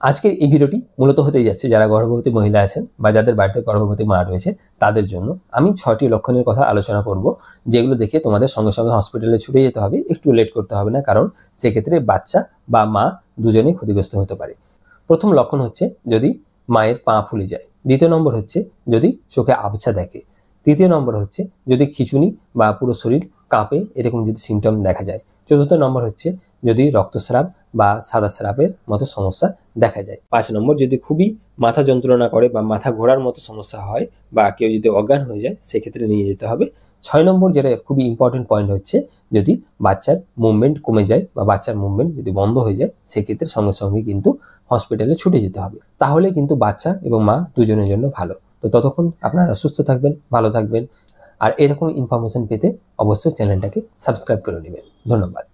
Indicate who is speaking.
Speaker 1: আজকের এই ভিডিওটি মূলত হতেই যাচ্ছে যারা গর্ভবতী মহিলা আছেন বা যাদের বাড়িতে গর্ভবতী মা রয়েছে তাদের জন্য। আমি 6টি লক্ষণের কথা আলোচনা করব, যেগুলো দেখে তোমাদের সঙ্গে সঙ্গে হসপিটালে ছুটে যেতে হবে, একটু লেট করতে হবে না, কারণ সেক্ষেত্রে বাচ্চা বা মা দুজনেই ক্ষতিগ্রস্ত হতে পারে। প্রথম লক্ষণ হচ্ছে যদি মায়ের পা ফুলে যায়। দ্বিতীয় নম্বর হচ্ছে যদি চোখে আবছা দেখে। তৃতীয় নম্বর হচ্ছে যদি খিঁচুনি বা পুরো শরীর কাঁপে, এরকম যদি সিমটম দেখা যায়। চতুর্থ নম্বর হচ্ছে যদি রক্তস্রাব বা সাদা স্রাবের মতো সমস্যা দেখা যায়। 5 নম্বর যদি খুবই মাথা যন্ত্রণা করে বা মাথা ঘোরার মতো সমস্যা হয় বা কেউ যদি অজ্ঞান হয়ে যায়, সেক্ষেত্রে নিয়ে যেতে হবে। 6 নম্বর যেটা খুবই ইম্পর্টেন্ট পয়েন্ট হচ্ছে যদি বাচ্চার মুভমেন্ট কমে যায় বা বাচ্চার মুভমেন্ট যদি বন্ধ হয়ে যায়, সেক্ষেত্রে সঙ্গে সঙ্গে কিন্তু হসপিটালে ছুটে যেতে হবে। তাহলে কিন্তু বাচ্চা এবং মা দুজনের জন্য ভালো। তো ততক্ষণ আপনারা সুস্থ থাকবেন, ভালো থাকবেন। আর এরকম ইনফরমেশন পেতে অবশ্যই চ্যানেলটাকে সাবস্ক্রাইব করে নেবেন। ধন্যবাদ।